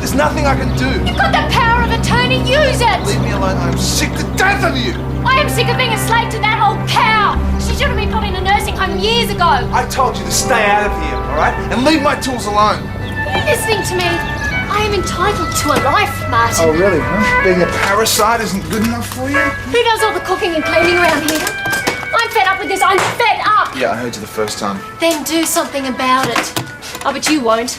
There's nothing I can do. You've got the power of attorney, use it! Leave me alone, I'm sick to death of you! I am sick of being a slave to that old cow! She should have been put in a nursing home years ago! I told you to stay out of here, alright? And leave my tools alone. Are you listening to me? I am entitled to a life, Martin. Oh, really, huh? Being a parasite isn't good enough for you? Who does all the cooking and cleaning around here? I'm fed up with this, I'm fed up! Yeah, I heard you the first time. Then do something about it. Oh, but you won't.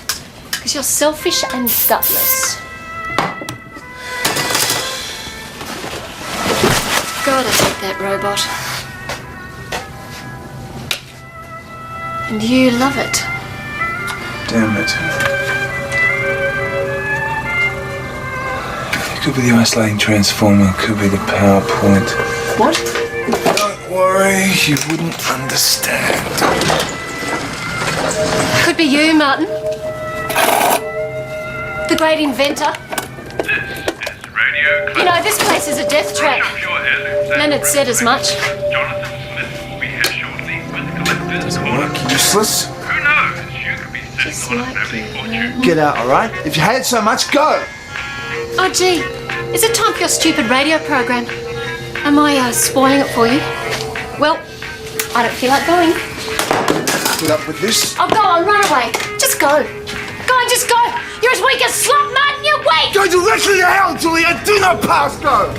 Because you're selfish and gutless. God, I hate that robot. And you love it. Damn it. It could be the isolating transformer, it could be the power point. What? Don't worry, you wouldn't understand. Could be you, Martin. The great inventor. This is Radio You know, this place is a death trap. Leonard said as much. Jonathan Smith will be here shortly with collectors. Doesn't work. Useless. Who knows? You could be sitting Just on a like family you, fortune. Get out, alright? If you hate it so much, go! Oh, gee. Is it time for your stupid radio program? Am I spoiling it for you? Well, I don't feel like going. Put up with this. Oh, go on, run away. Just go. Go on, just go. You're as weak as slop, Martin. You're weak. Go directly to hell, Julia! Do not pass go!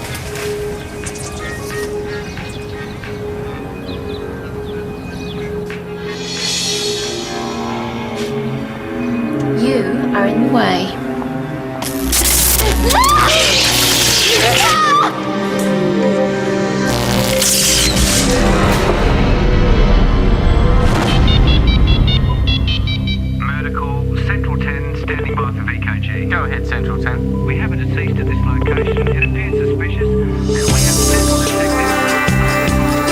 You are in the way. Medical, Central 10, standing by for VKG. Go ahead, Central 10. We have a deceased at this location. It appears suspicious, and we have medical detectives.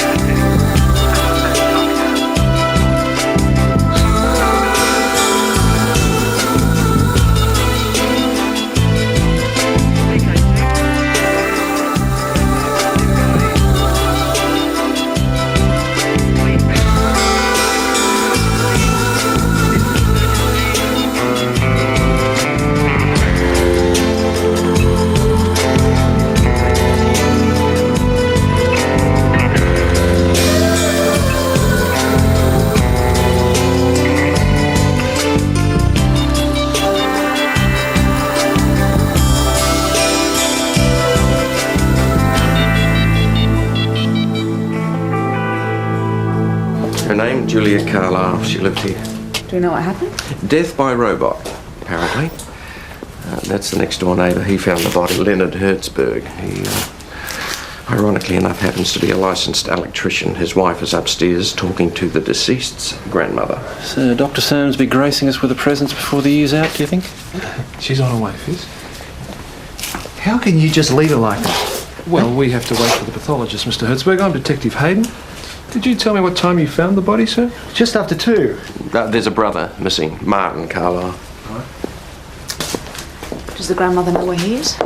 Her name, Julia Carlisle. She lived here. Do you know what happened? Death by robot, apparently. That's the next door neighbour. He found the body, Leonard Hertzberg. He, ironically enough, happens to be a licensed electrician. His wife is upstairs talking to the deceased's grandmother. So Dr. Soames be gracing us with a presence before the year's out, do you think? She's on her way, Fizz. How can you just leave her like that? Well, we have to wait for the pathologist, Mr. Hertzberg. I'm Detective Hayden. Did you tell me what time you found the body, sir? Just after 2. There's a brother missing, Martin Carlisle. Does the grandmother know where he is?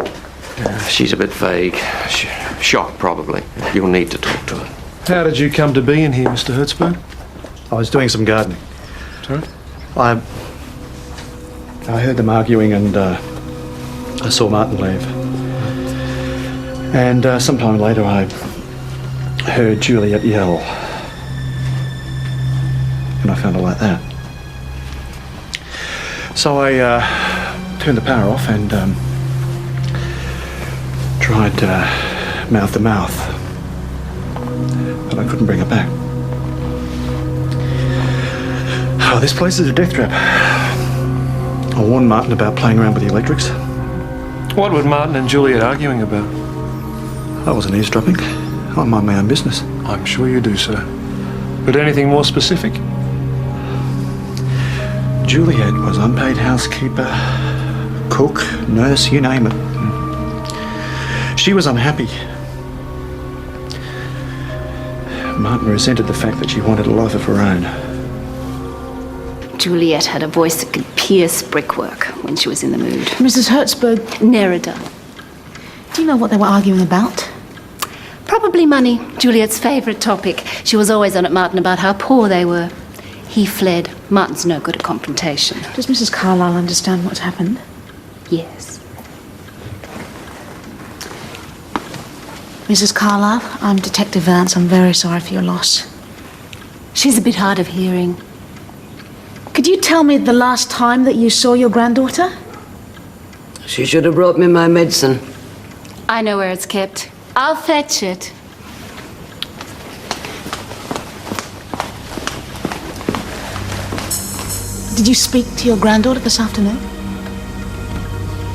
She's a bit vague. Shocked, probably. You'll need to talk to her. How did you come to be in here, Mr. Hertzberg? I was doing some gardening. Sorry? I heard them arguing and I saw Martin leave. And sometime later I heard Juliet yell. And I found her like that. So I turned the power off and tried mouth to mouth. But I couldn't bring her back. Oh, this place is a death trap. I warned Martin about playing around with the electrics. What were Martin and Juliet arguing about? I wasn't eavesdropping. I mind my own business. I'm sure you do, sir. But anything more specific? Juliet was unpaid housekeeper, cook, nurse, you name it. She was unhappy. Martin resented the fact that she wanted a life of her own. Juliet had a voice that could pierce brickwork when she was in the mood. Mrs. Hertzberg, Nerida. do you know what they were arguing about? Probably money, Juliet's favourite topic. She was always on at Martin about how poor they were. He fled. Martin's no good at confrontation. Does Mrs. Carlisle understand what's happened? Yes. Mrs. Carlyle, I'm Detective Vance. I'm very sorry for your loss. She's a bit hard of hearing. Could you tell me the last time that you saw your granddaughter? She should have brought me my medicine. I know where it's kept. I'll fetch it. Did you speak to your granddaughter this afternoon?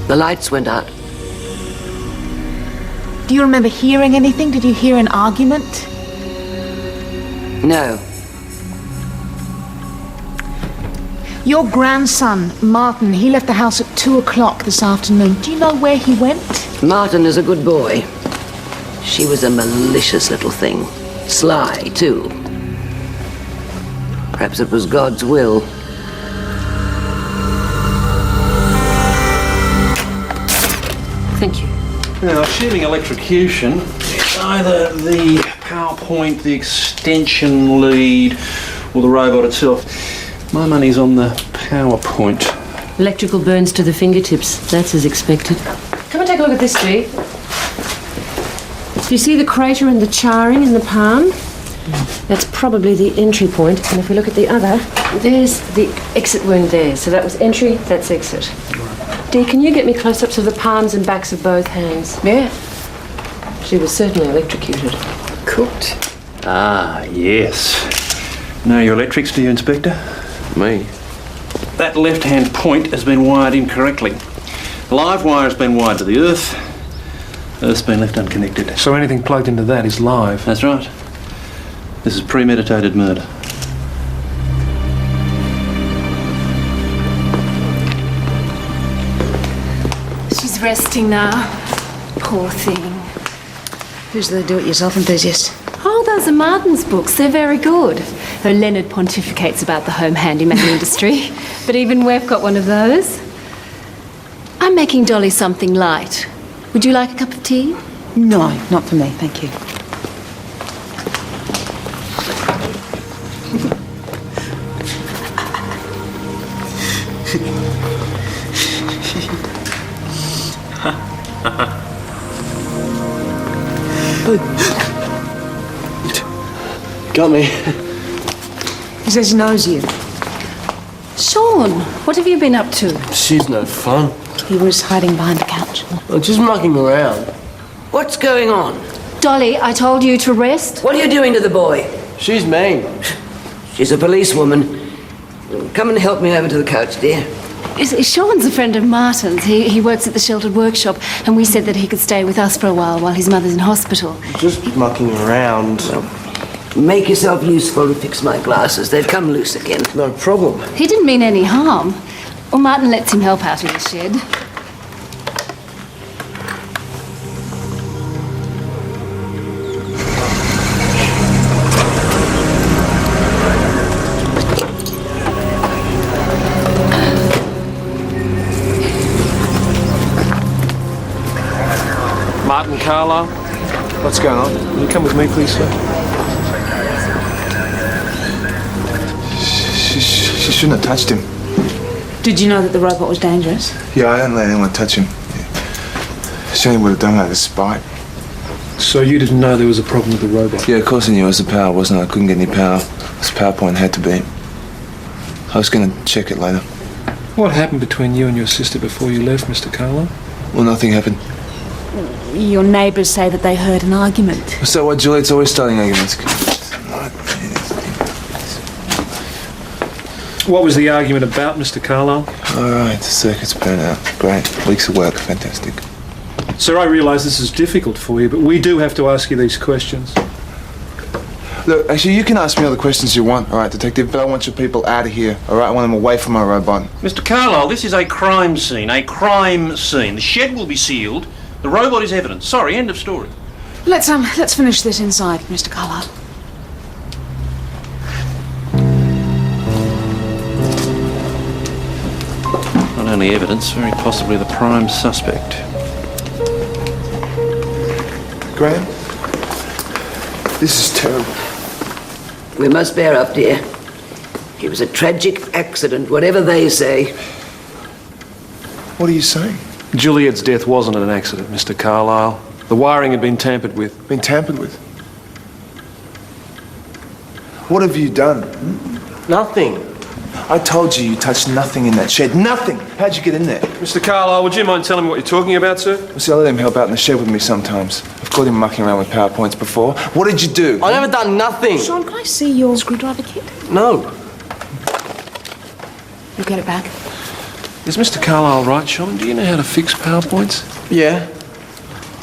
The lights went out. Do you remember hearing anything? Did you hear an argument? No. Your grandson, Martin, he left the house at 2 o'clock this afternoon. Do you know where he went? Martin is a good boy. She was a malicious little thing. Sly, too. Perhaps it was God's will. Thank you. Now, assuming electrocution, it's either the power point, the extension lead, or the robot itself. My money's on the power point. Electrical burns to the fingertips. That's as expected. Come and take a look at this, G. Do you see the crater and the charring in the palm? That's probably the entry point. And if we look at the other, there's the exit wound there. So that was entry, that's exit. Dee, can you get me close-ups of the palms and backs of both hands? Yeah. She was certainly electrocuted. Cooked. Ah, yes. Know your electrics, do you, Inspector? Me? That left-hand point has been wired incorrectly. The live wire has been wired to the earth. Earth's been left unconnected. So anything plugged into that is live? That's right. This is premeditated murder. She's resting now. Poor thing. Who's the do-it-yourself enthusiast? Oh, those are Martin's books. They're very good. Though Leonard pontificates about the home handyman industry. But even we've got one of those. I'm making Dolly something light. Would you like a cup of tea? No, not for me, thank you. Got me. He says he knows you. Sean, what have you been up to? She's no fun. He was hiding behind the couch. I'm just mucking around. What's going on? Dolly, I told you to rest. What are you doing to the boy? She's mean. She's a policewoman. Come and help me over to the couch, dear. Sean's a friend of Martin's. He works at the sheltered workshop, and we said that he could stay with us for a while his mother's in hospital. Just mucking around. Make yourself useful and fix my glasses. They've come loose again. No problem. He didn't mean any harm. Well, Martin lets him help out in the shed. Martin Carlyle, What's going on? will you come with me, please, sir? She shouldn't have touched him. Did you know that the robot was dangerous? Yeah, I didn't let anyone touch him. Yeah. She only would have done that out of spite. So you didn't know there was a problem with the robot? Yeah, of course I knew it was the power, wasn't it? I couldn't get any power. This PowerPoint had to be. I was going to check it later. What happened between you and your sister before you left, Mr. Carlyle? Well, nothing happened. Your neighbours say that they heard an argument. What's that? What, Juliet's always starting arguments. What was the argument about, Mr. Carlyle? All right, the circuit's burnt out. Great. Weeks of work. Fantastic. Sir, I realise this is difficult for you, but we do have to ask you these questions. Look, actually, you can ask me all the questions you want, all right, Detective, but I want your people out of here, all right? I want them away from my robot. Mr. Carlyle, this is a crime scene. A crime scene. The shed will be sealed. The robot is evidence. Sorry, end of story. Let's finish this inside, Mr. Carlyle. Not only evidence, very possibly the prime suspect. Graham, this is terrible. We must bear up, dear. It was a tragic accident, whatever they say. What are you saying? Juliet's death wasn't an accident, Mr. Carlyle. The wiring had been tampered with. Been tampered with? What have you done? Nothing. I told you touched nothing in that shed. Nothing! How'd you get in there? Mr. Carlyle, would you mind telling me what you're talking about, sir? See, I let him help out in the shed with me sometimes. I've caught him mucking around with PowerPoints before. What did you do? I never done nothing. Sean, can I see your screwdriver kit? No. You get it back. Is Mr. Carlyle right, Sean? Do you know how to fix PowerPoints? Yeah.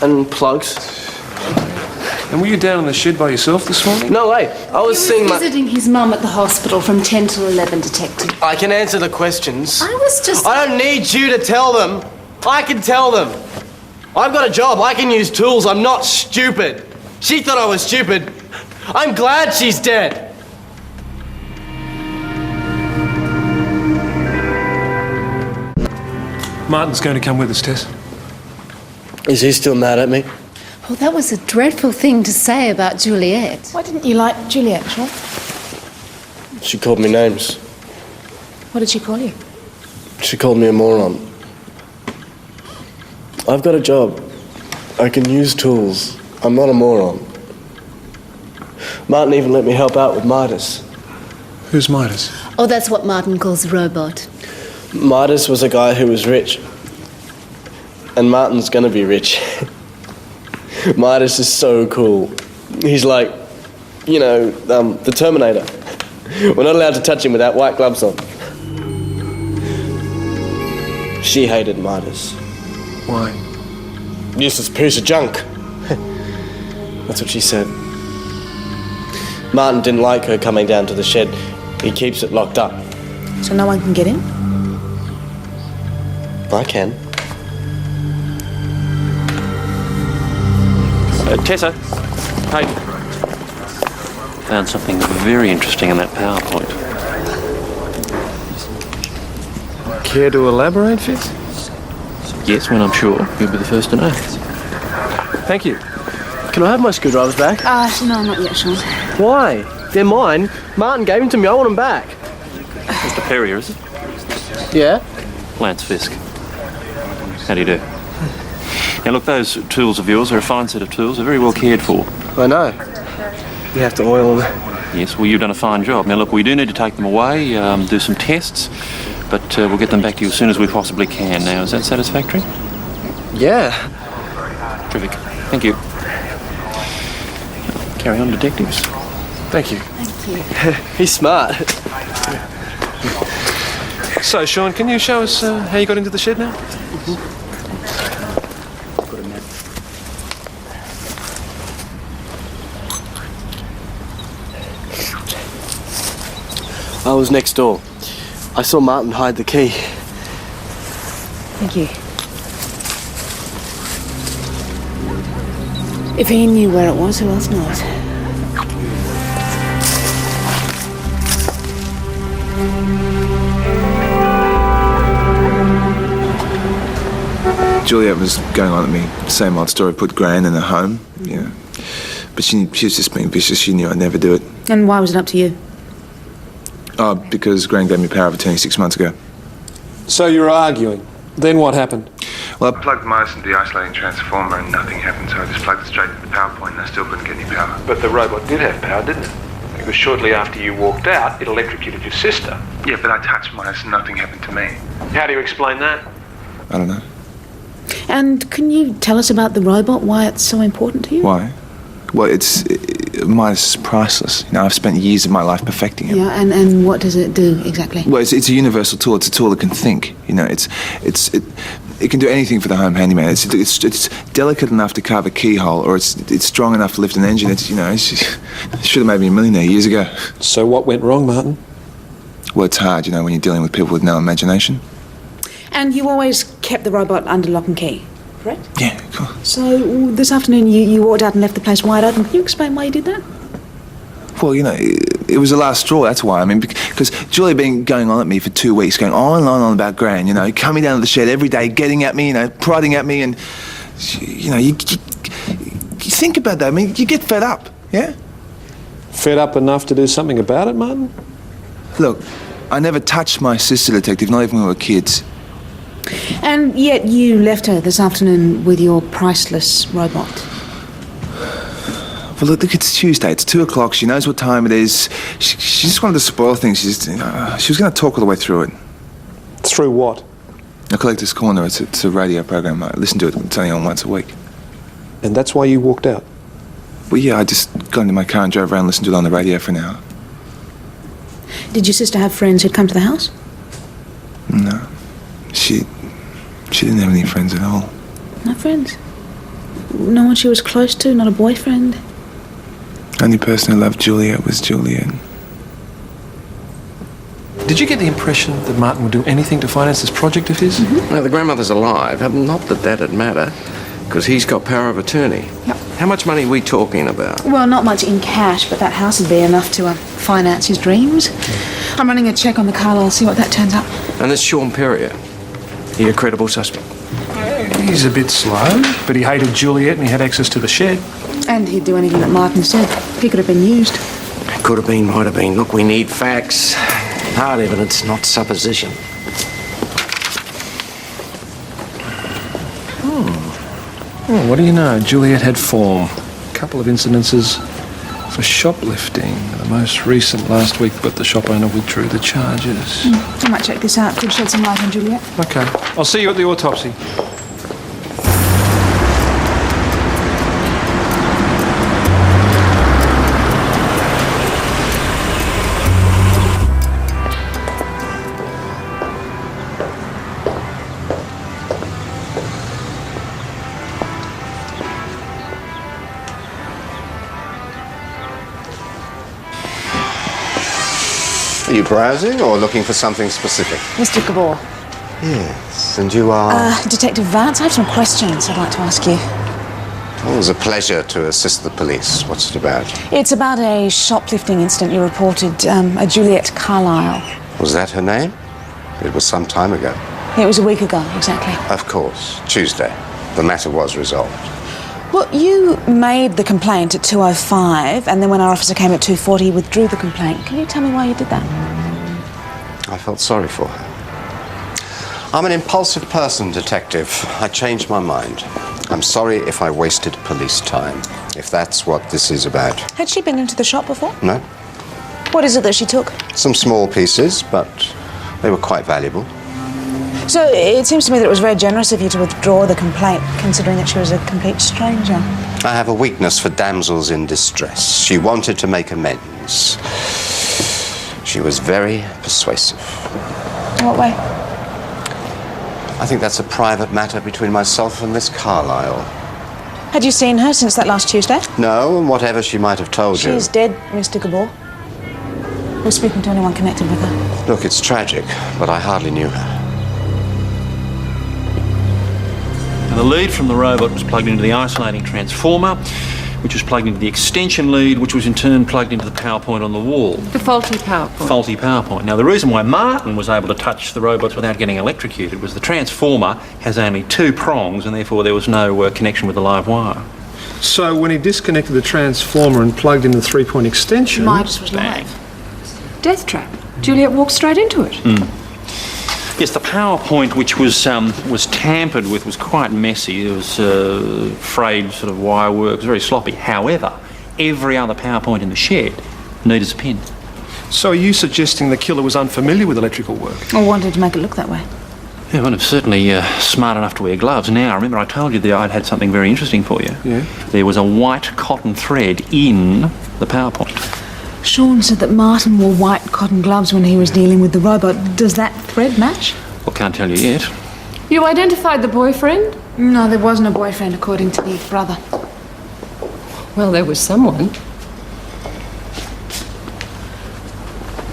And plugs. And were you down in the shed by yourself this morning? No way. I was seeing my... Visiting his mum at the hospital from 10 till 11, Detective. I can answer the questions. I was just... I don't need you to tell them. I can tell them. I've got a job. I can use tools. I'm not stupid. She thought I was stupid. I'm glad she's dead. Martin's going to come with us, Tess. Is he still mad at me? Well, that was a dreadful thing to say about Juliet. Why didn't you like Juliet, Sean? She called me names. What did she call you? She called me a moron. I've got a job. I can use tools. I'm not a moron. Martin even let me help out with Midas. Who's Midas? Oh, that's what Martin calls a robot. Midas was a guy who was rich. And Martin's gonna be rich. Midas is so cool. He's like, you know, the Terminator. We're not allowed to touch him without white gloves on. She hated Midas. Why? Useless piece of junk. That's what she said. Martin didn't like her coming down to the shed. He keeps it locked up. So no one can get in? I can. Tessa. Hey. Found something very interesting in that PowerPoint. Care to elaborate, Fitz? Yes, when I'm sure. You'll be the first to know. Thank you. Can I have my screwdrivers back? No, not yet, Sean. Why? They're mine. Martin gave them to me. I want them back. Mr. Perrier, is it? Yeah? Lance Fisk. How do you do? Now look, those tools of yours are a fine set of tools. They're very well cared for. I know. You have to oil them. Yes, well, you've done a fine job. Now look, we do need to take them away, do some tests, but we'll get them back to you as soon as we possibly can. Now, is that satisfactory? Yeah. Terrific. Thank you. Carry on, detectives. Thank you. He's smart. So, Sean, can you show us how you got into the shed now? I was next door. I saw Martin hide the key. Thank you. If he knew where it was, who else knows? Juliet was going on at me. Same old story. Put Gran in a home. Yeah. But she was just being vicious. She knew I'd never do it. And why was it up to you? Oh, because Gran gave me power of attorney 6 months ago. So you were arguing. Then what happened? Well, I plugged Midas into the isolating transformer and nothing happened, so I just plugged it straight into the power point and I still couldn't get any power. But the robot did have power, didn't it? Because shortly after you walked out, it electrocuted your sister. Yeah, but I touched Midas and nothing happened to me. How do you explain that? I don't know. And can you tell us about the robot, why it's so important to you? Why? Well, Midas is priceless. You know, I've spent years of my life perfecting it. Yeah, and what does it do exactly? Well, it's a universal tool. It's a tool that can think. You know, it can do anything for the home handyman. It's delicate enough to carve a keyhole, or it's strong enough to lift an engine. It should have made me a millionaire years ago. So what went wrong, Martin? Well, it's hard, you know, when you're dealing with people with no imagination. And you always kept the robot under lock and key, correct? Yeah, cool. So this afternoon you walked out and left the place wide open. Can you explain why you did that? Well, you know, it was the last straw, that's why. I mean, because Julie had been going on at me for 2 weeks, going on and on about Gran, you know, coming down to the shed every day, getting at me, you know, prodding at me, and, you know, you think about that. I mean, you get fed up, yeah? Fed up enough to do something about it, Martin? Look, I never touched my sister, Detective, not even when we were kids. And yet you left her this afternoon with your priceless robot. Well, look, it's Tuesday. It's 2 o'clock. She knows what time it is. She just wanted to spoil things. She was going to talk all the way through it. Through what? The Collector's Corner. It's a radio program. I listen to it. It's only on once a week. And that's why you walked out? Well, yeah, I just got into my car and drove around and listened to it on the radio for an hour. Did your sister have friends who'd come to the house? No. She didn't have any friends at all. No friends? No one she was close to? Not a boyfriend? Only person who loved Juliet was Juliet. Did you get the impression that Martin would do anything to finance this project of his? Now, the grandmother's alive. Not that that'd matter, because he's got power of attorney. Yep. How much money are we talking about? Well, not much in cash, but that house would be enough to finance his dreams. I'm running a check on the Carlisle, see what that turns up. And this Sean Perrier, he a credible suspect? He's a bit slow, but he hated Juliet and he had access to the shed. And he'd do anything that Martin said. He could have been used. Could have been, might have been. Look, we need facts. Hard evidence, not supposition. Oh, what do you know? Juliet had form. A couple of incidences for shoplifting. The most recent last week, but the shop owner withdrew the charges. I might check this out. Could shed some light on Juliet. Okay. I'll see you at the autopsy. Are you browsing or looking for something specific? Mr. Gabor. Yes, and you are? Detective Vance, I have some questions I'd like to ask you. Oh, it was a pleasure to assist the police. What's it about? It's about a shoplifting incident you reported, a Juliet Carlisle. Was that her name? It was some time ago. It was a week ago, exactly. Of course, Tuesday. The matter was resolved. Well, you made the complaint at 2:05, and then when our officer came at 2:40, he withdrew the complaint. Can you tell me why you did that? I felt sorry for her. I'm an impulsive person, Detective. I changed my mind. I'm sorry if I wasted police time, if that's what this is about. Had she been into the shop before? No? What is it that she took? Some small pieces, but they were quite valuable. So it seems to me that it was very generous of you to withdraw the complaint, considering that she was a complete stranger. I have a weakness for damsels in distress. She wanted to make amends. She was very persuasive. In what way? I think that's a private matter between myself and Miss Carlisle. Had you seen her since that last Tuesday? No, and whatever she might have told you. She's dead, Mr. Gabor. We're speaking to anyone connected with her. Look, it's tragic, but I hardly knew her. Now, the lead from the robot was plugged into the isolating transformer, which was plugged into the extension lead, which was in turn plugged into the power point on the wall. The faulty power point. Faulty power point. Now, the reason why Martin was able to touch the robots without getting electrocuted was the transformer has only 2 prongs, and therefore there was no connection with the live wire. So when he disconnected the transformer and plugged in the 3-point extension... Midas was live. Death trap. Juliet walked straight into it. Yes, the power point, which was tampered with, was quite messy. There was frayed sort of wire work. It was very sloppy. However, every other power point in the shed needed a pin. So are you suggesting the killer was unfamiliar with electrical work? Or wanted to make it look that way. Yeah, well, I'm certainly smart enough to wear gloves. Now, remember I told you that I'd had something very interesting for you. Yeah? There was a white cotton thread in the power point. Sean said that Martin wore white cotton gloves when he was dealing with the robot. Does that thread match? Well, can't tell you yet. You identified the boyfriend? No, there wasn't a boyfriend, according to the brother. Well, there was someone.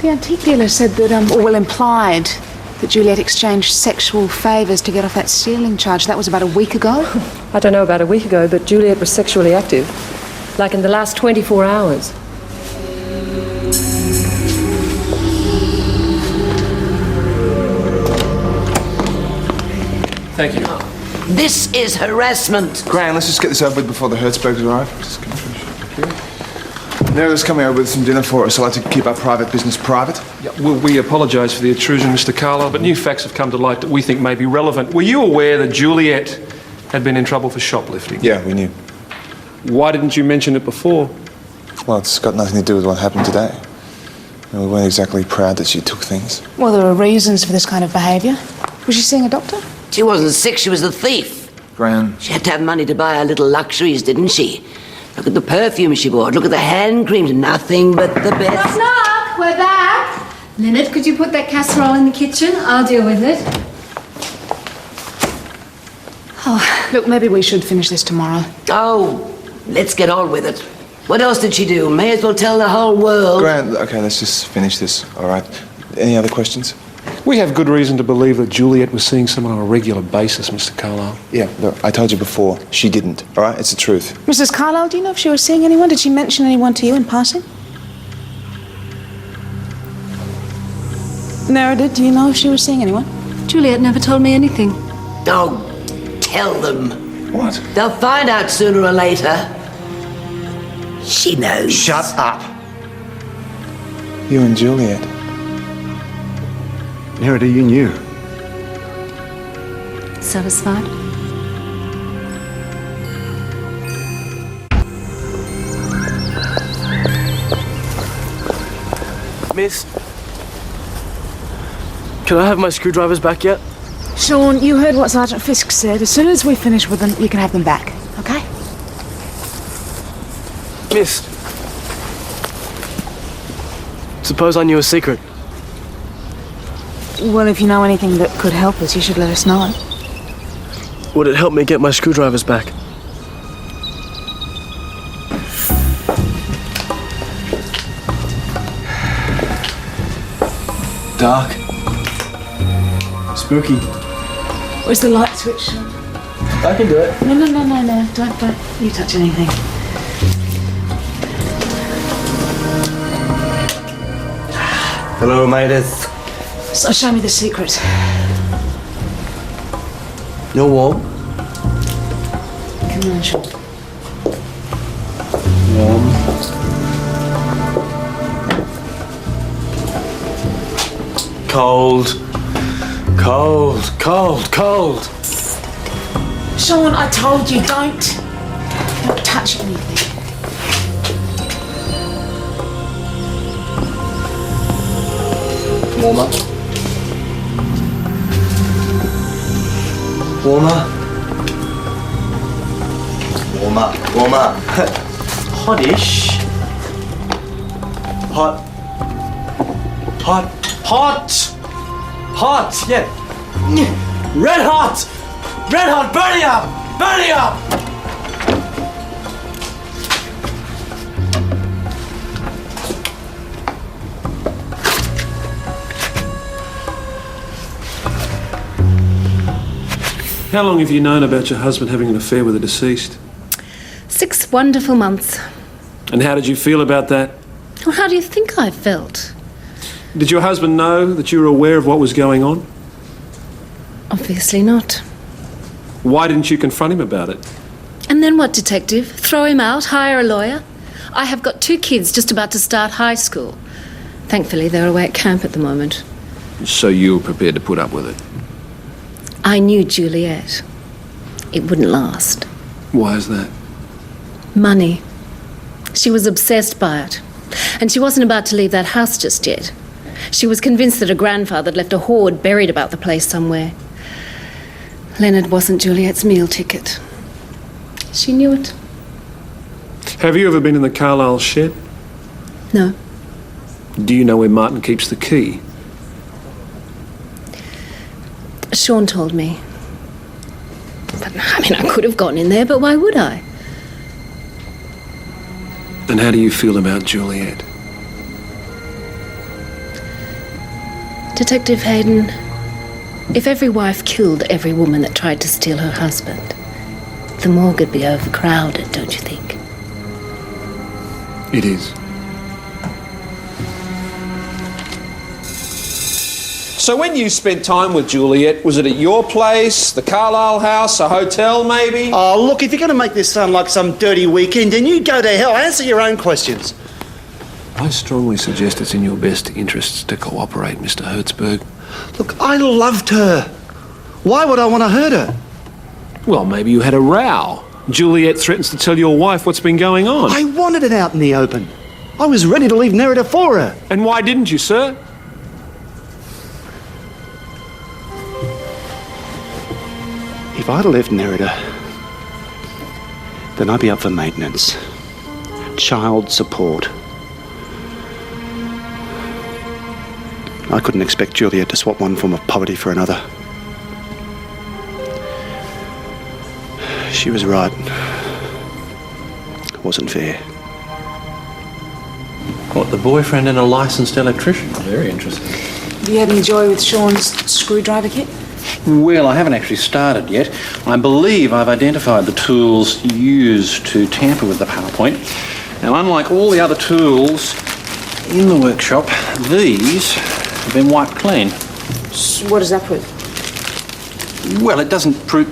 The antique dealer said that, implied that Juliet exchanged sexual favours to get off that stealing charge. That was about a week ago. I don't know about a week ago, but Juliet was sexually active. Like in the last 24 hours. Thank you. This is harassment. Gran, let's just get this over with before the Hertzbergs arrive. Just go through. Meredith's coming over with some dinner for us. I like to keep our private business private. Yeah, well, we apologise for the intrusion, Mr. Carlyle, but new facts have come to light that we think may be relevant. Were you aware that Juliet had been in trouble for shoplifting? Yeah, we knew. Why didn't you mention it before? Well, it's got nothing to do with what happened today. We weren't exactly proud that she took things. Well, there are reasons for this kind of behaviour. Was she seeing a doctor? She wasn't sick, she was a thief. Gran. She had to have money to buy her little luxuries, didn't she? Look at the perfume she bought, look at the hand creams, nothing but the best. Knock, we're back. Leonard, could you put that casserole in the kitchen? I'll deal with it. Oh, look, maybe we should finish this tomorrow. Oh, let's get on with it. What else did she do? May as well tell the whole world. Gran, okay, let's just finish this, all right? Any other questions? We have good reason to believe that Juliet was seeing someone on a regular basis, Mr. Carlyle. Yeah, look, I told you before, she didn't, all right? It's the truth. Mrs. Carlyle, do you know if she was seeing anyone? Did she mention anyone to you in passing? Meredith, do you know if she was seeing anyone? Juliet never told me anything. Oh, tell them. What? They'll find out sooner or later. She knows. Shut up. You and Juliet. Meredith, you knew. Satisfied? Miss, can I have my screwdrivers back yet? Sean, you heard what Sergeant Fisk said. As soon as we finish with them, you can have them back, okay? Miss, suppose I knew a secret. Well, if you know anything that could help us, you should let us know. Would it help me get my screwdrivers back? Dark. Spooky. Where's the light switch, Sean? I can do it. No. Don't you touch anything. Hello, Meredith. So show me the secret. You're warm. Come on, Sean. Warm. Cold. Cold. Cold. Cold. Sean, I told you, don't touch anything. Warmer. Warmer. Warmer. Warmer. Hottish. Hot. Hot. Hot. Hot. Yeah. Red hot. Red hot. Burning up. Burning up. How long have you known about your husband having an affair with a deceased? 6 wonderful months. And how did you feel about that? Well, how do you think I felt? Did your husband know that you were aware of what was going on? Obviously not. Why didn't you confront him about it? And then what, detective? Throw him out? Hire a lawyer? I have got 2 kids just about to start high school. Thankfully, they're away at camp at the moment. So you were prepared to put up with it? I knew Juliet. It wouldn't last. Why is that? Money. She was obsessed by it. And she wasn't about to leave that house just yet. She was convinced that her grandfather had left a hoard buried about the place somewhere. Leonard wasn't Juliet's meal ticket. She knew it. Have you ever been in the Carlyle shed? No. Do you know where Martin keeps the key? Sean told me. But, I could have gone in there, but why would I? And how do you feel about Juliet? Detective Hayden, if every wife killed every woman that tried to steal her husband, the morgue would be overcrowded, don't you think? It is. So when you spent time with Juliet, was it at your place, the Carlyle house, a hotel maybe? Oh, look, if you're going to make this sound like some dirty weekend, then you go to hell. Answer your own questions. I strongly suggest it's in your best interests to cooperate, Mr. Hertzberg. Look, I loved her. Why would I want to hurt her? Well, maybe you had a row. Juliet threatens to tell your wife what's been going on. I wanted it out in the open. I was ready to leave Nerida for her. And why didn't you, sir? If I'd left Nerida, then I'd be up for maintenance. Child support. I couldn't expect Juliet to swap one form of poverty for another. She was right. It wasn't fair. What, the boyfriend and a licensed electrician? Very interesting. Have you had any joy with Sean's screwdriver kit? Well, I haven't actually started yet. I believe I've identified the tools used to tamper with the PowerPoint. Now, unlike all the other tools in the workshop, these have been wiped clean. So what does that prove? Well, it doesn't prove...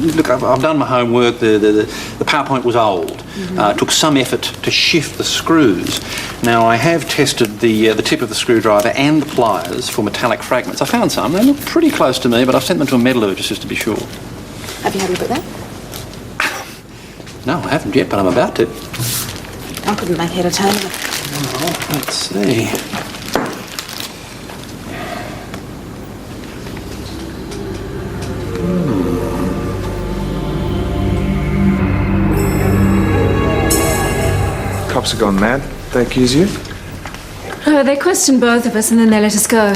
Look, I've done my homework. The PowerPoint was old. It took some effort to shift the screws. Now, I have tested the tip of the screwdriver and the pliers for metallic fragments. I found some. They look pretty close to me, but I've sent them to a metallurgist just to be sure. Have you had a look at that? No, I haven't yet, but I'm about to. I couldn't make head or tail of it. Oh, let's see. Cops have gone mad. They accuse you? Oh, they questioned both of us and then they let us go.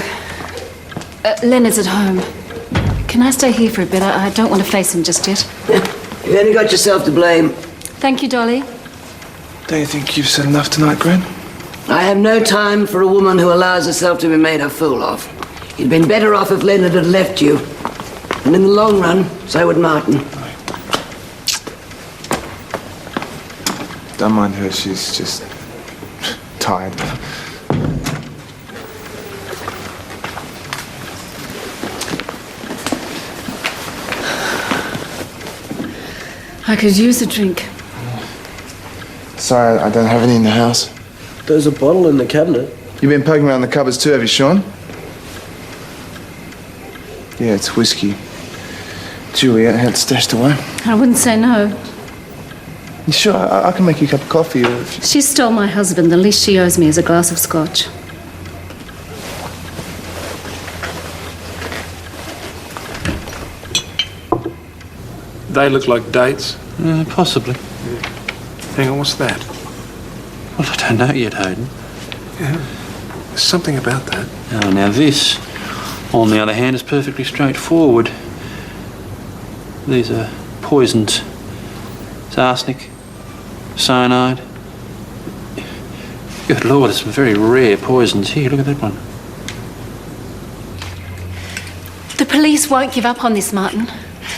Leonard's at home. Can I stay here for a bit? I don't want to face him just yet. You only got yourself to blame. Thank you, Dolly. Don't you think you've said enough tonight, Gran? I have no time for a woman who allows herself to be made a fool of. You'd been better off if Leonard had left you. And in the long run, so would Martin. Don't mind her, she's just tired. I could use a drink. Sorry, I don't have any in the house. There's a bottle in the cabinet. You've been poking around the cupboards too, have you, Sean? Yeah, it's whiskey. Juliet had it stashed away. I wouldn't say no. You sure? I can make you a cup of coffee. Or if you... She stole my husband. The least she owes me is a glass of scotch. They look like dates. Possibly. Hang on, what's that? Well, I don't know yet, Hayden. Yeah, there's something about that. Oh, now this, on the other hand, is perfectly straightforward. These are poisons. It's arsenic, cyanide. Good Lord, there's some very rare poisons here. Look at that one. The police won't give up on this, Martin.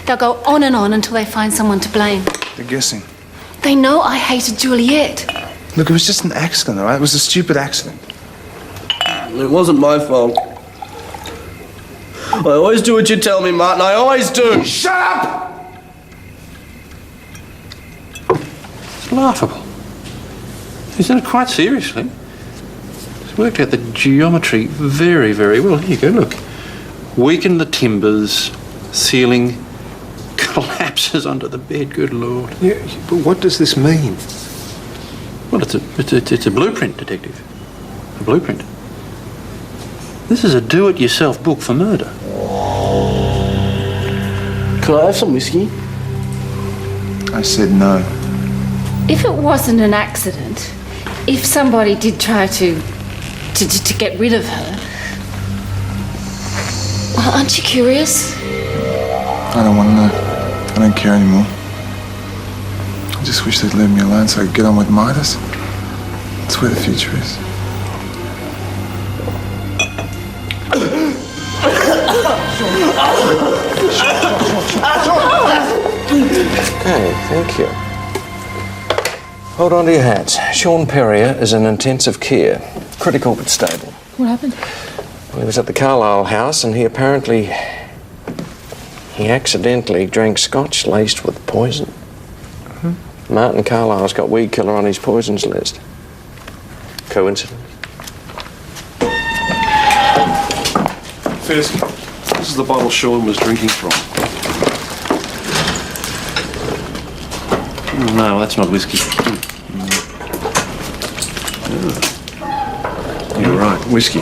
They'll go on and on until they find someone to blame. They're guessing. They know I hated Juliet. Look, it was just an accident, all right? It was a stupid accident. It wasn't my fault. I always do what you tell me, Martin. I always do. Shut up! It's laughable. He's done it quite seriously. He's worked out the geometry very, very well. Here you go, look. Weaken the timbers, ceiling collapses under the bed. Good Lord. Yeah, but what does this mean? Well, it's a blueprint, Detective. A blueprint. This is a do-it-yourself book for murder. Can I have some whiskey? I said no. If it wasn't an accident, if somebody did try to get rid of her, well, aren't you curious? I don't want to know. I don't care anymore. I just wish they'd leave me alone so I could get on with Midas. That's where the future is. Okay, thank you. Hold on to your hats. Sean Perrier is in intensive care. Critical but stable. What happened? Well, he was at the Carlisle house and he accidentally drank scotch laced with poison. Martin Carlisle's got weed killer on his poisons list. coincidence? Fisk, this is the bottle Sean was drinking from. Oh, no, that's not whiskey. You're right, whiskey.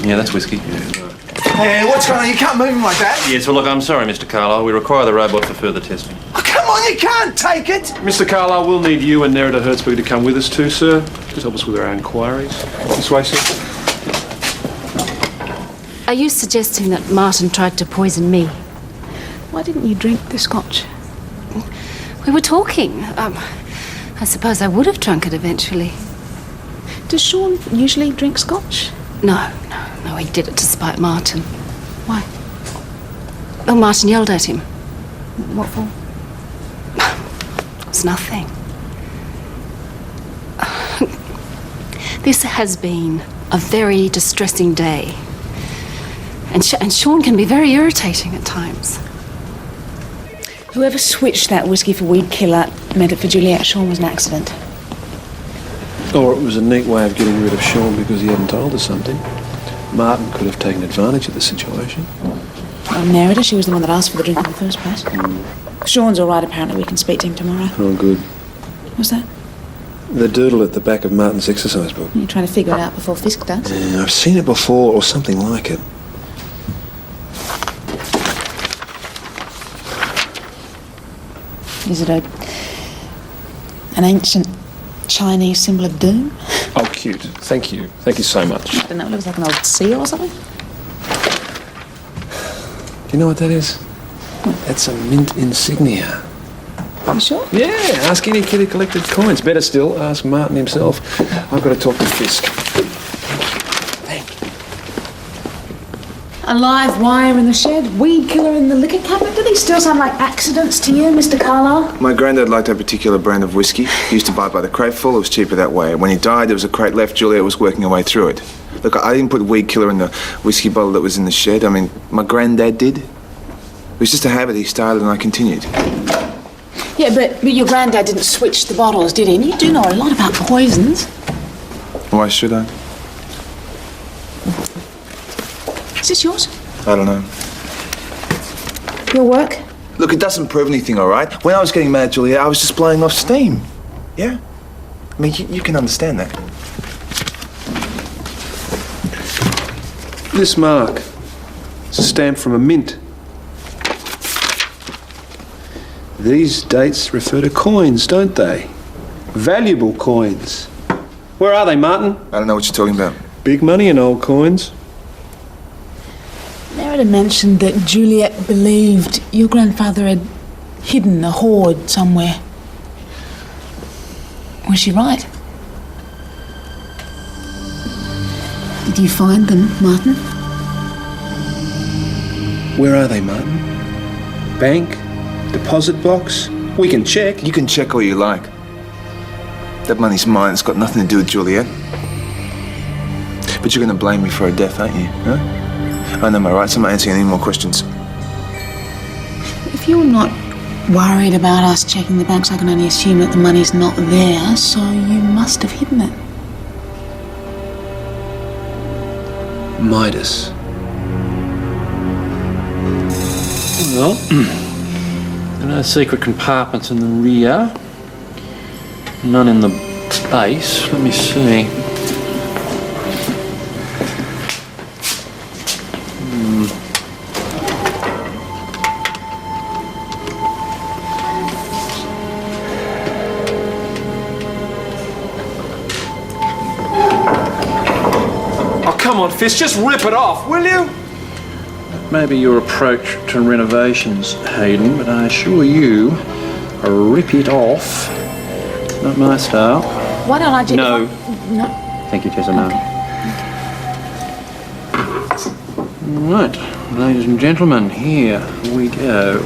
Yeah, that's whiskey. Hey, what's going on? You can't move him like that. Yes, well, look, I'm sorry, Mr. Carlyle. We require the robot for further testing. Oh, come on, you can't take it. Mr. Carlyle, we'll need you and Nerida Hertzberg to come with us too, sir. Just help us with our inquiries. This way, sir. Are you suggesting that Martin tried to poison me? Why didn't you drink the scotch? We were talking. I suppose I would have drunk it eventually. Does Sean usually drink scotch? No, he did it to spite Martin. Why? Well, Martin yelled at him. What for? It's nothing. This has been a very distressing day. And Sean can be very irritating at times. Whoever switched that whiskey for weed killer meant it for Juliet. Sean was an accident. Or it was a neat way of getting rid of Sean because he hadn't told us something. Martin could have taken advantage of the situation. Nerida, she was the one that asked for the drink in the first place. Sean's all right, apparently. We can speak to him tomorrow. Oh, good. What's that? The doodle at the back of Martin's exercise book. You're trying to figure it out before Fisk does? Yeah, I've seen it before, or something like it. Is it an ancient Chinese symbol of doom? Oh, cute. Thank you. Thank you so much. I don't know, it looks like an old seal or something. Do you know what that is? That's a mint insignia. You sure? Yeah, ask any kid who collected coins. Better still, ask Martin himself. I've got to talk to Fisk. A live wire in the shed, weed killer in the liquor cabinet. Do these still sound like accidents to you, Mr. Carlyle? My granddad liked a particular brand of whiskey. He used to buy it by the crateful. It was cheaper that way. When he died, there was a crate left. Juliet was working her way through it. Look, I didn't put weed killer in the whiskey bottle that was in the shed. I mean, my granddad did. It was just a habit he started and I continued. Yeah, but your granddad didn't switch the bottles, did he? And you do know a lot about poisons. Why should I? Is this yours? I don't know. Your work? Look, it doesn't prove anything, all right? When I was getting mad at Juliet, I was just blowing off steam. Yeah? I mean, you can understand that. This mark is a stamp from a mint. These dates refer to coins, don't they? Valuable coins. Where are they, Martin? I don't know what you're talking about. Big money in old coins. Nerida mentioned that Juliet believed your grandfather had hidden a hoard somewhere. Was she right? Did you find them, Martin? Where are they, Martin? Bank? Deposit box? We can check. You can check all you like. That money's mine. It's got nothing to do with Juliet. But you're going to blame me for her death, aren't you? Huh? I know my rights. I'm not answering any more questions. If you're not worried about us checking the banks, I can only assume that the money's not there, so you must have hidden it. Midas. Well, no secret compartments in the rear. None in the base. Let me see. Oh, come on, Fisk, just rip it off, will you? Maybe your approach to renovations, Hayden, but I assure you, rip it off. Not my style. Why don't I just... No. No. Thank you, Tessa, no. Right, ladies and gentlemen, here we go.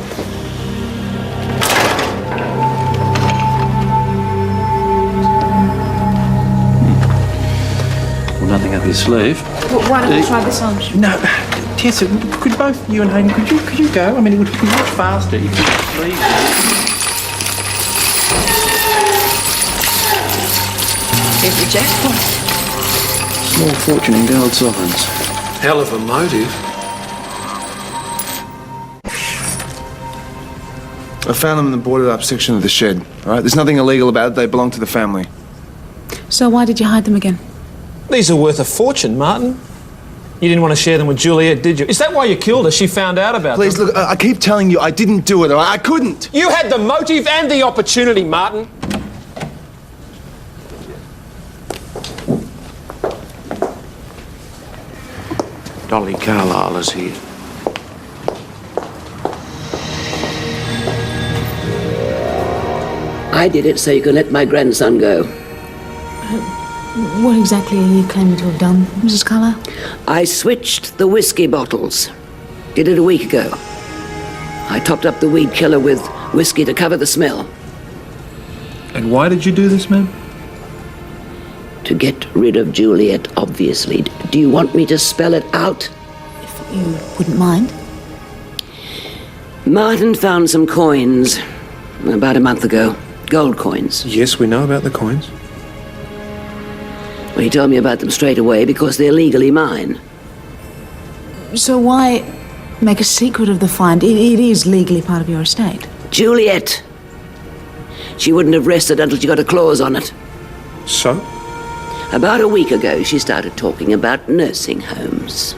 Well, nothing up your sleeve. Well, why don't we try this on? No, Tessa, could both you and Hayden, could you go? I mean, it would be much faster if you could sleeve. Here's the jackpot. Small fortune in gold sovereigns. Hell of a motive. I found them in the boarded up section of the shed. All right, there's nothing illegal about it. They belong to the family. So why did you hide them again? These are worth a fortune, Martin. You didn't want to share them with Juliet, did you? Is that why you killed her? She found out about Please, them. look, I keep telling you I didn't do it. All right? I couldn't. You had the motive and the opportunity, Martin. Dolly Carlyle is here. I did it so you could let my grandson go. What exactly are you claiming to have done, Mrs. Carlyle? I switched the whiskey bottles. Did it a week ago. I topped up the weed killer with whiskey to cover the smell. And why did you do this, ma'am? To get rid of Juliet, obviously. Do you want me to spell it out? If you wouldn't mind. Martin found some coins about a month ago. Gold coins. Yes, we know about the coins. Well, he told me about them straight away because they're legally mine. So why make a secret of the find? It is legally part of your estate. Juliet. She wouldn't have rested until she got a clause on it. So? About a week ago, she started talking about nursing homes.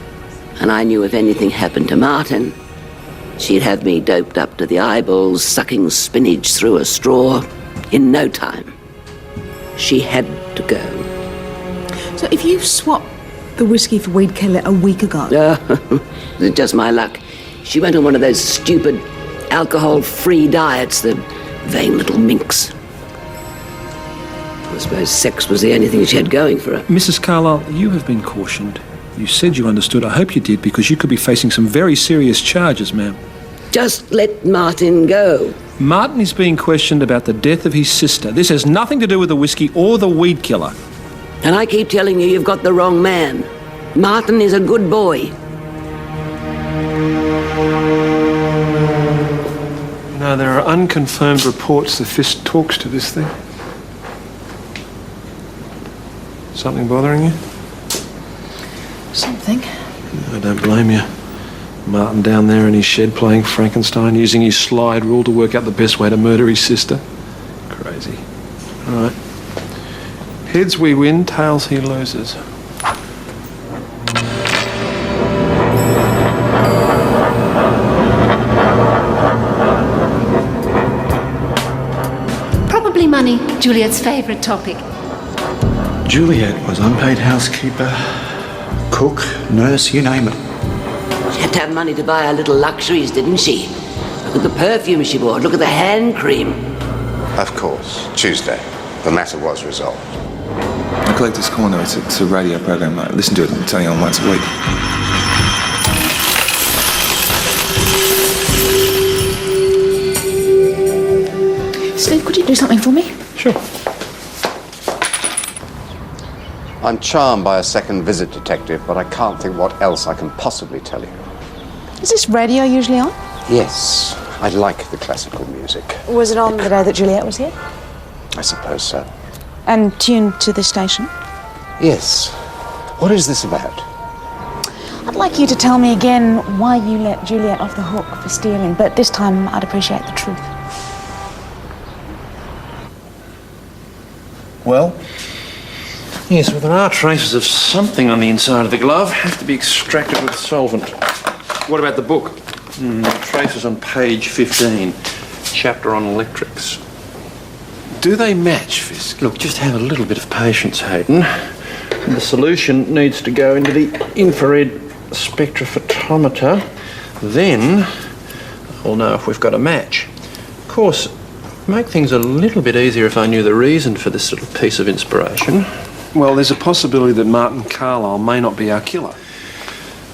And I knew if anything happened to Martin, she'd have me doped up to the eyeballs, sucking spinach through a straw in no time. She had to go. So if you swapped the whiskey for weed killer a week ago... It's just my luck. She went on one of those stupid alcohol-free diets, the vain little minx. I suppose sex was the only thing she had going for her. Mrs. Carlyle, you have been cautioned. You said you understood. I hope you did, because you could be facing some very serious charges, ma'am. Just let Martin go. Martin is being questioned about the death of his sister. This has nothing to do with the whiskey or the weed killer. And I keep telling you, you've got the wrong man. Martin is a good boy. No, there are unconfirmed reports the fist talks to this thing. Something bothering you? Something. I don't blame you. Martin down there in his shed playing Frankenstein, using his slide rule to work out the best way to murder his sister. Crazy. All right. Heads we win, tails he loses. Probably money, Juliet's favourite topic. Juliet was unpaid housekeeper, cook, nurse, you name it. She had to have money to buy her little luxuries, didn't she? Look at the perfume she bought. Look at the hand cream. Of course. Tuesday. The matter was resolved. I collect this corner. It's a radio program. I listen to it and tell you on once a week. Steve, could you do something for me? Sure. I'm charmed by a second visit, Detective, but I can't think what else I can possibly tell you. Is this radio usually on? Yes, I like the classical music. Was it on the day that Juliet was here? I suppose so. And tuned to this station? Yes. What is this about? I'd like you to tell me again why you let Juliet off the hook for stealing, but this time I'd appreciate the truth. Well? Yes, well, there are traces of something on the inside of the glove. Have to be extracted with solvent. What about the book? Traces on page 15. Chapter on electrics. Do they match, Fisk? Look, just have a little bit of patience, Hayden. The solution needs to go into the infrared spectrophotometer. Then we'll know if we've got a match. Of course, it'd make things a little bit easier if I knew the reason for this little piece of inspiration. Well, there's a possibility that Martin Carlyle may not be our killer.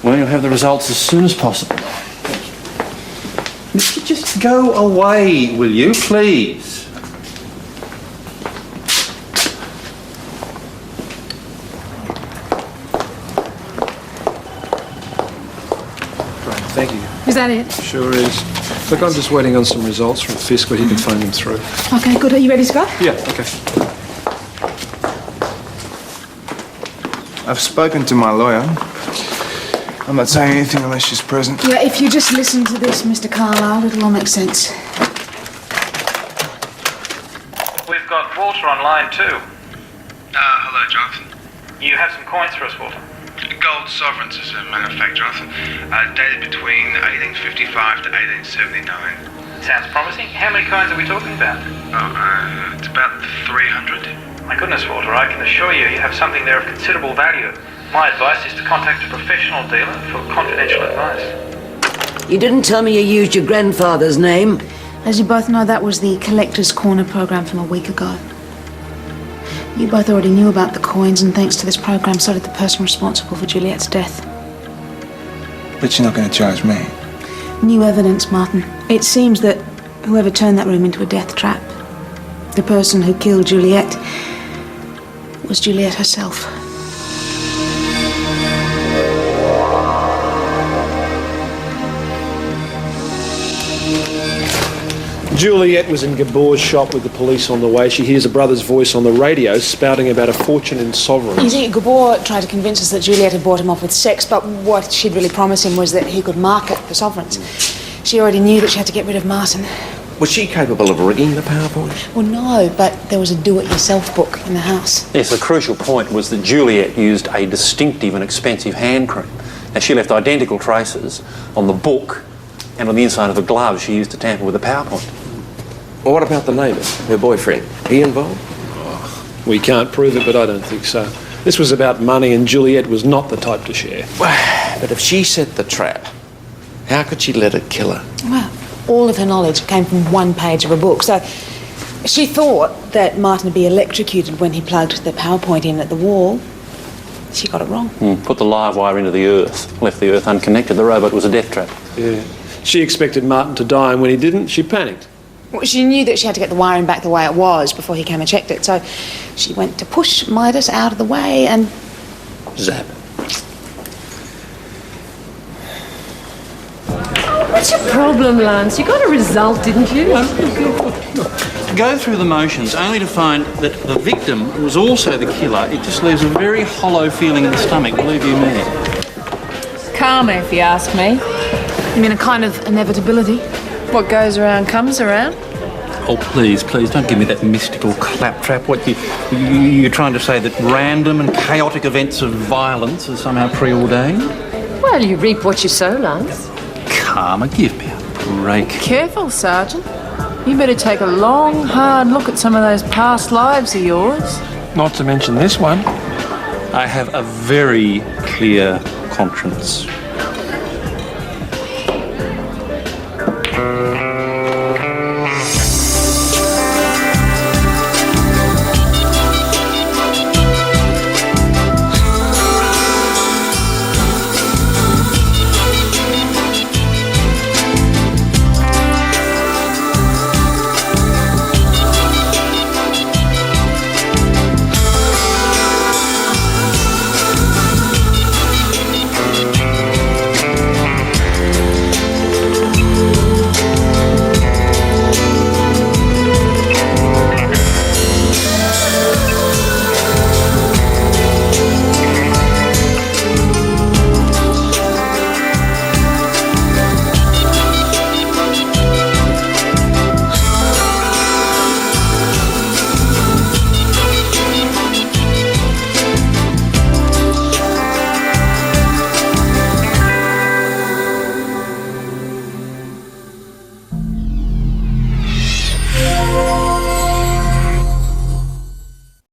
Well, you'll have the results as soon as possible. Mister, just go away, will you, please? Great, thank you. Is that it? Sure is. Look, I'm just waiting on some results from Fisk, but he can phone them through. Okay, good. Are you ready to go? Yeah, okay. I've spoken to my lawyer. I'm not saying anything unless she's present. Yeah, if you just listen to this, Mr. Carlyle, it'll all make sense. We've got Walter on line 2. Hello, Jonathan. You have some coins for us, Walter. Gold sovereigns, as a matter of fact, Jonathan. Dated between 1855 to 1879. Sounds promising. How many coins are we talking about? It's about 300. My goodness, Walter, I can assure you you have something there of considerable value. My advice is to contact a professional dealer for confidential advice. You didn't tell me you used your grandfather's name. As you both know, that was the Collector's Corner program from a week ago. You both already knew about the coins, and thanks to this program, so did the person responsible for Juliet's death. But you're not going to charge me. New evidence, Martin. It seems that whoever turned that room into a death trap, the person who killed Juliet, was Juliet herself. Juliet was in Gabor's shop with the police on the way. She hears a brother's voice on the radio spouting about a fortune in sovereigns. You see, Gabor tried to convince us that Juliet had bought him off with sex, but what she'd really promised him was that he could market the sovereigns. She already knew that she had to get rid of Martin. Was she capable of rigging the PowerPoint? Well, no, but there was a do-it-yourself book in the house. Yes, the crucial point was that Juliet used a distinctive and expensive hand cream. Now, she left identical traces on the book and on the inside of the glove she used to tamper with the PowerPoint. Well, what about the neighbour, her boyfriend? He involved? We can't prove it, but I don't think so. This was about money, and Juliet was not the type to share. But if she set the trap, how could she let it kill her? Well, all of her knowledge came from one page of a book, so she thought that Martin would be electrocuted when he plugged the PowerPoint in at the wall. She got it wrong. Put the live wire into the earth, left the earth unconnected. The robot was a death trap. Yeah. She expected Martin to die, and when he didn't, she panicked. Well, she knew that she had to get the wiring back the way it was before he came and checked it, so she went to push Midas out of the way and... Zap. What's your problem, Lance? You got a result, didn't you? Go through the motions only to find that the victim was also the killer. It just leaves a very hollow feeling in the stomach, believe you me. Karma, if you ask me. You mean a kind of inevitability? What goes around comes around. Oh, please, don't give me that mystical claptrap. What, you're trying to say that random and chaotic events of violence are somehow preordained? Well, you reap what you sow, Lance. Karma, give me a break. Careful, Sergeant. You better take a long, hard look at some of those past lives of yours. Not to mention this one. I have a very clear conscience.